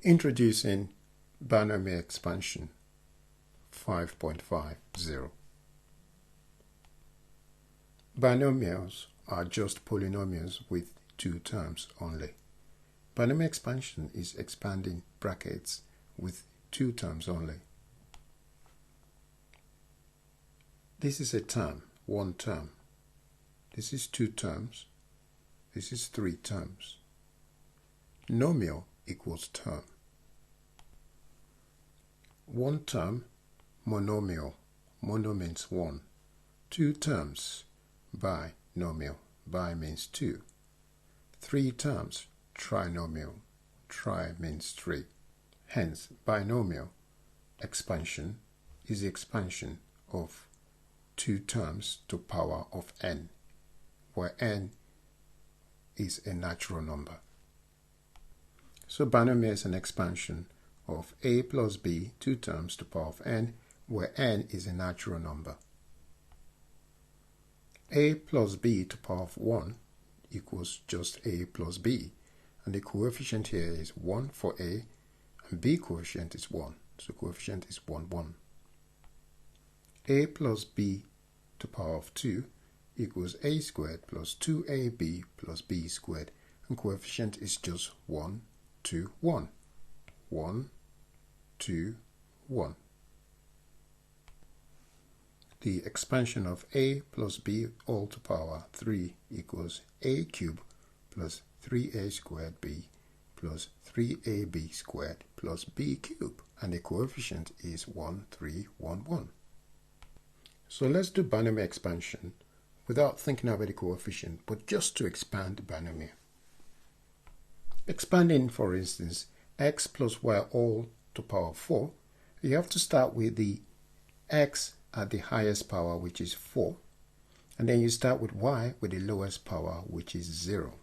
Introducing Binomial Expansion 5.50. Binomials are just polynomials with two terms only. Binomial expansion is expanding brackets with two terms only. This is a term, one term. This is two terms. This is three terms. Nomial equals term. One term, monomial. Mono means one. Two terms, binomial. Bi means two. Three terms, trinomial. Tri means three. Hence, binomial expansion is the expansion of two terms to power of n, where n is a natural number. So binomial is an expansion of a plus b, two terms to power of n, where n is a natural number. A plus b to power of 1 equals just a plus b, and the coefficient here is 1 for a, and b coefficient is 1, so coefficient is 1, 1. A plus b to power of 2 equals a squared plus 2ab plus b squared, and coefficient is just 1, 2, 1. 1, 2, 1. The expansion of a plus b all to power 3 equals a cubed plus 3a squared b plus 3ab squared plus b cubed, and the coefficient is 1, 3, 1, 1. So let's do binomial expansion without thinking about the coefficient, but just to expand binomial. Expanding, for instance, x plus y all to power 4, you have to start with the x at the highest power, which is 4, and then you start with y with the lowest power, which is 0,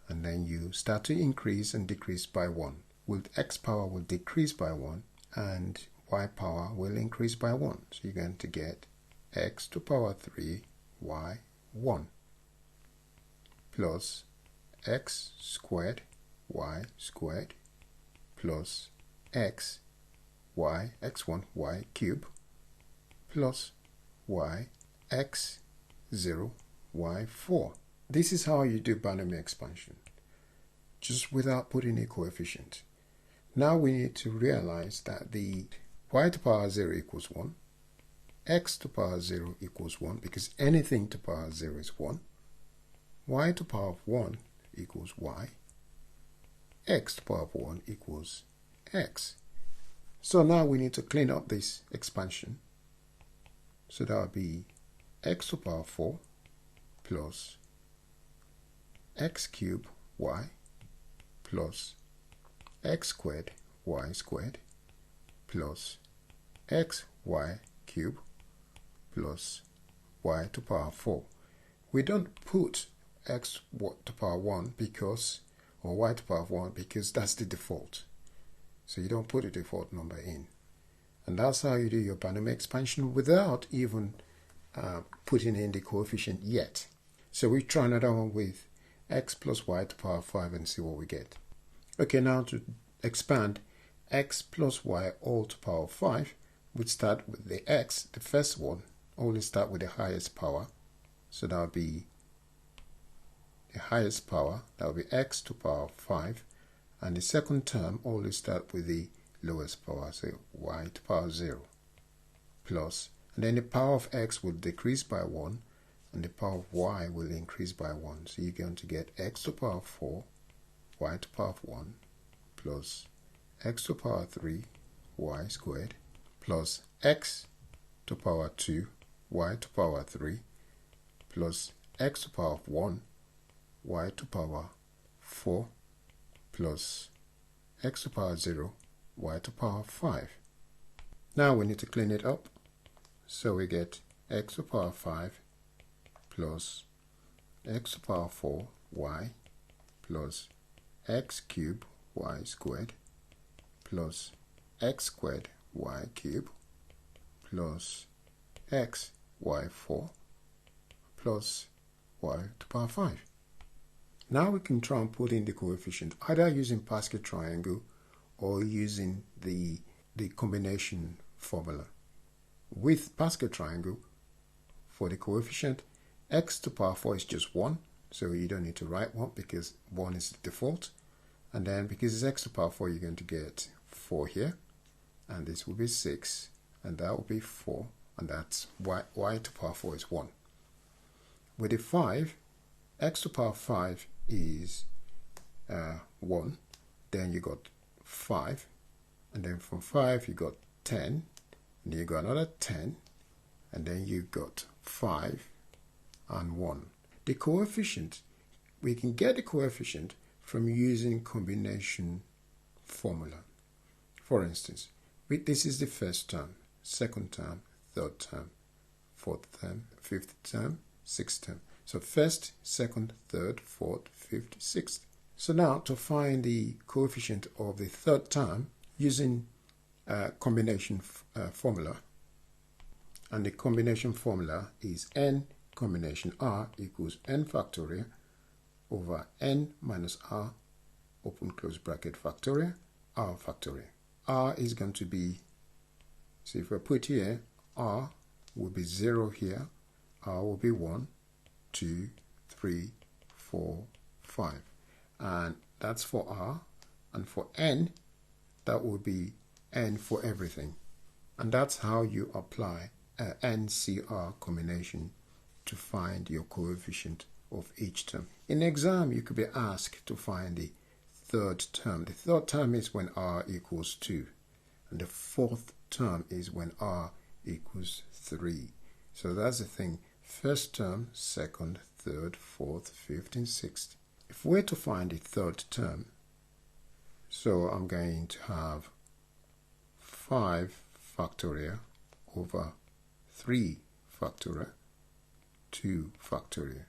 and then you start to increase and decrease by 1. With x power will decrease by 1 and y power will increase by 1, so you're going to get x to power 3 y 1 plus x squared y squared plus x y x1 y cubed plus y x 0 y 4. This is how you do binomial expansion, just without putting a coefficient. Now we need to realize that the y to power 0 equals 1, x to power 0 equals 1, because anything to power 0 is 1, y to power of 1 equals y, x to power of 1 equals x. So now we need to clean up this expansion. So that would be x to power 4 plus x cubed y plus x squared y squared plus xy cubed plus y to power 4. We don't put x to power 1 because, or y to power 1 because that's the default. So you don't put a default number in. And that's how you do your binomial expansion without even putting in the coefficient yet. So we try another one with x plus y to power 5 and see what we get. Okay, now to expand x plus y all to power 5, we'd start with the x, the first one, always start with the highest power. So that would be the highest power, that would be x to power 5. And the second term always start with the lowest power, so y to power 0 plus, and then the power of x will decrease by 1 and the power of y will increase by 1. So you're going to get x to power 4, y to power 1 plus x to power 3, y squared plus x to power 2, y to power 3 plus x to power 1, y to power 4 plus x to power 0, y to power 5. Now we need to clean it up. So we get x to power 5 plus x to power 4 y plus x cubed y squared plus x squared y cubed plus x y4 plus y to power 5. Now we can try and put in the coefficient either using Pascal triangle or using the combination formula. With Pascal triangle, for the coefficient, x to the power 4 is just 1, so you don't need to write 1 because 1 is the default. And then because it's x to the power 4, you're going to get 4 here, and this will be 6, and that will be 4, and that's y to the power 4 is 1. With the 5, x to the power 5 is 1, then you got 5, and then from 5 you got 10, and then you got another 10, and then you got 5 and 1. The coefficient, we can get the coefficient from using combination formula. For instance, this is the first term, second term, third term, fourth term, fifth term, sixth term. So first, second, third, fourth, fifth, sixth. So now to find the coefficient of the third term using combination formula, and the combination formula is n combination r equals n factorial over n minus r, open close bracket factorial, r factorial. R is going to be, so if I put here, r will be 0 here, r will be 1, 2, 3, 4, 5. And that's for r. And for n, that will be n for everything. And that's how you apply NCR combination to find your coefficient of each term. In exam, you could be asked to find the third term. The third term is when r equals 2. And the fourth term is when r equals 3. So that's the thing. First term, second, third, fourth, fifth, and sixth. If we're to find the third term, so I'm going to have 5 factorial over 3 factorial, 2 factorial.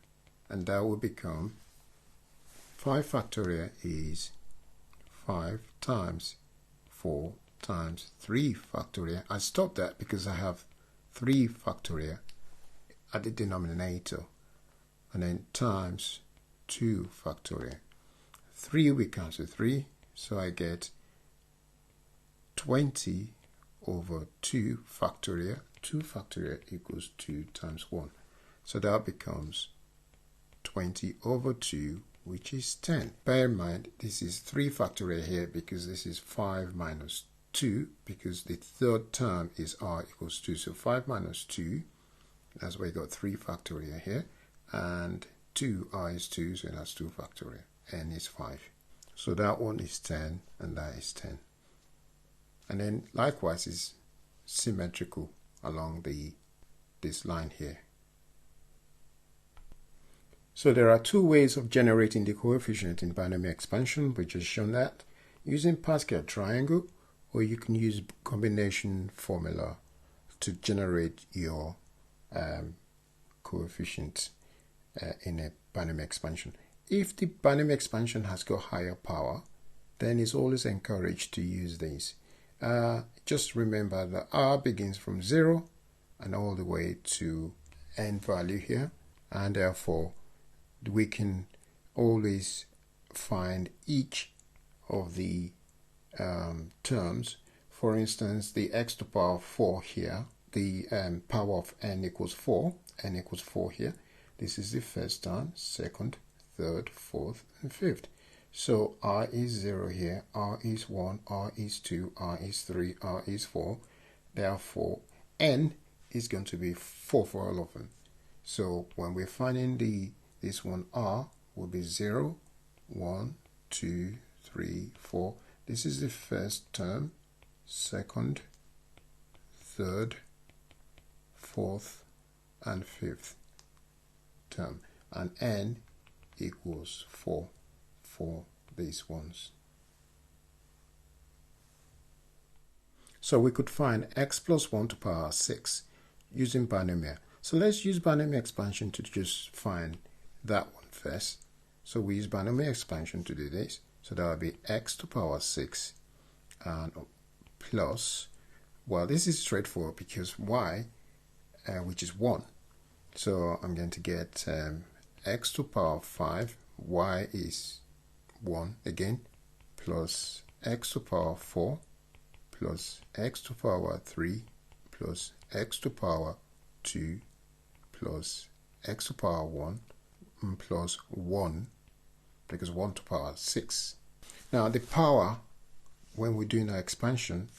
And that will become 5 factorial is 5 times 4 times 3 factorial. I stopped that because I have 3 factorial at the denominator. And then times 2 factorial. 3 we cancel 3, so I get 20 over 2 factorial. 2 factorial equals 2 times 1. So that becomes 20 over 2, which is 10. Bear in mind, this is 3 factorial here because this is 5 minus 2, because the third term is r equals 2. So 5 minus 2, that's why you got 3 factorial here. And 2, r is 2, so that's 2 factorial. N is 5. So that one is 10, and that is 10. And then likewise is symmetrical along this line here. So there are two ways of generating the coefficient in binomial expansion. We just shown that using Pascal triangle, or you can use combination formula to generate your coefficient in a binomial expansion. If the binomial expansion has got higher power, then it's always encouraged to use these. Just remember that r begins from 0 and all the way to n value here, and therefore we can always find each of the terms. For instance, the x to the power 4 here, the power of n equals 4, n equals 4 here. This is the first term, second, third, fourth, and fifth. So r is 0 here, r is 1, r is 2, r is 3, r is 4. Therefore, n is going to be 4 for all of them. So when we're finding this one, r will be 0, 1, 2, 3, 4. This is the first term, second, third, fourth, and fifth term. And n equals 4 for these ones. So we could find x plus 1 to the power 6 using binomial. So let's use binomial expansion to just find that one first. So we use binomial expansion to do this. So that will be x to the power 6 and plus, well, this is straightforward because y, which is 1. So I'm going to get x to the power 5, y is 1 again, plus x to the power 4 plus x to the power 3 plus x to the power 2 plus x to the power 1 plus 1, because 1 to the power 6. Now the power, when we're doing our expansion,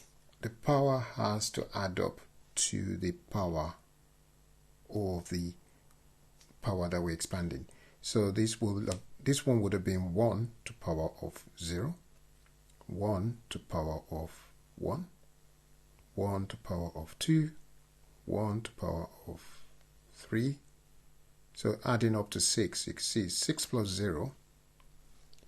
the power has to add up to the power of the power that we're expanding. So this one would have been 1 to the power of 0, 1 to the power of 1, 1 to the power of 2, 1 to the power of 3. So adding up to 6, you can see 6 plus 0.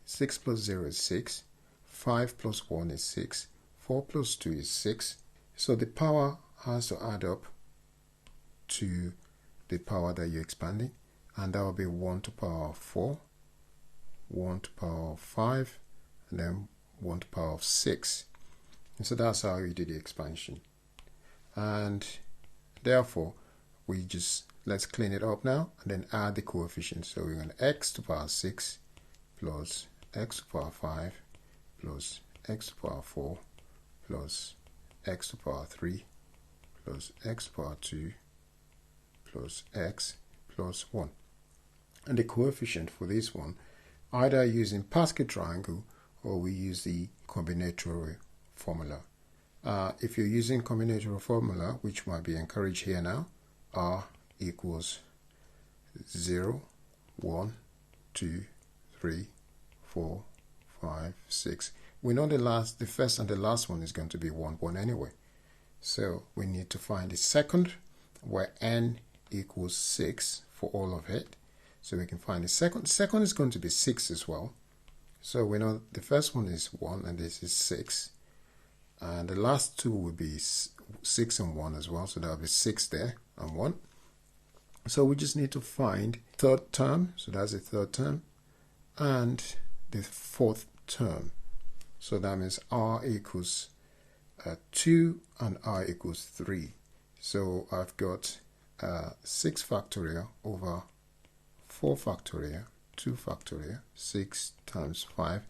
6 plus 0 is 6. 5 plus 1 is 6. 4 plus 2 is 6. So the power has to add up to the power that you're expanding. And that will be 1 to the power of 4, 1 to the power of 5, and then 1 to the power of 6. And so that's how you do the expansion. And therefore, let's clean it up now and then add the coefficients. So we're going to x to the power 6 plus x to the power 5 plus x to the power 4 plus x to the power 3 plus x to the power 2 plus x plus 1. And the coefficient for this one, either using Pascal triangle or we use the combinatorial formula. If you're using combinatorial formula, which might be encouraged here now, r equals 0, 1, 2, 3, 4, 5, 6. We know the first and the last one is going to be 1, 1 anyway. So we need to find the second, where n equals 6 for all of it. So we can find the second. The second is going to be 6 as well. So we know the first one is 1 and this is 6. And the last two will be 6 and 1 as well. So that'll be 6 there and 1. So we just need to find third term. So that's the third term. And the fourth term. So that means r equals 2 and r equals 3. So I've got 6 factorial over 4 factorial, 2 factorial, 6 times 5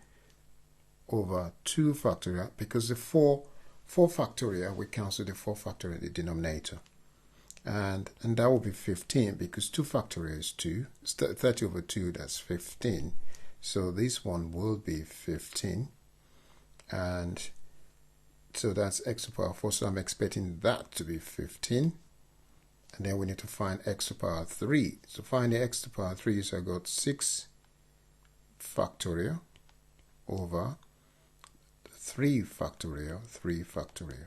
over 2 factorial, because the 4 factorial, we cancel the 4 factorial in the denominator. And that will be 15, because 2 factorial is 2. 30 over 2, that's 15. So this one will be 15. And so that's x to the power 4. So I'm expecting that to be 15. And then we need to find x to the power 3. So find the x to the power 3, so I got 6 factorial over 3 factorial, 3 factorial.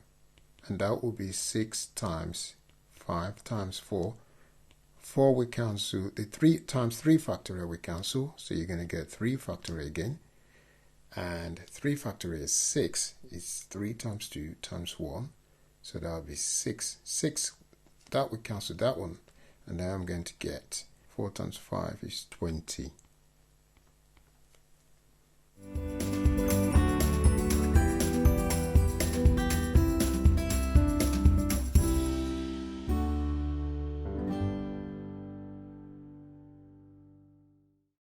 And that will be 6 times 5 times 4. 4 we cancel, the 3 times 3 factorial we cancel, so you're going to get 3 factorial again. And 3 factorial is 6. It's 3 times 2 times 1. So that will be 6. 6, that we cancel that one. And now I'm going to get 4 times 5 is 20.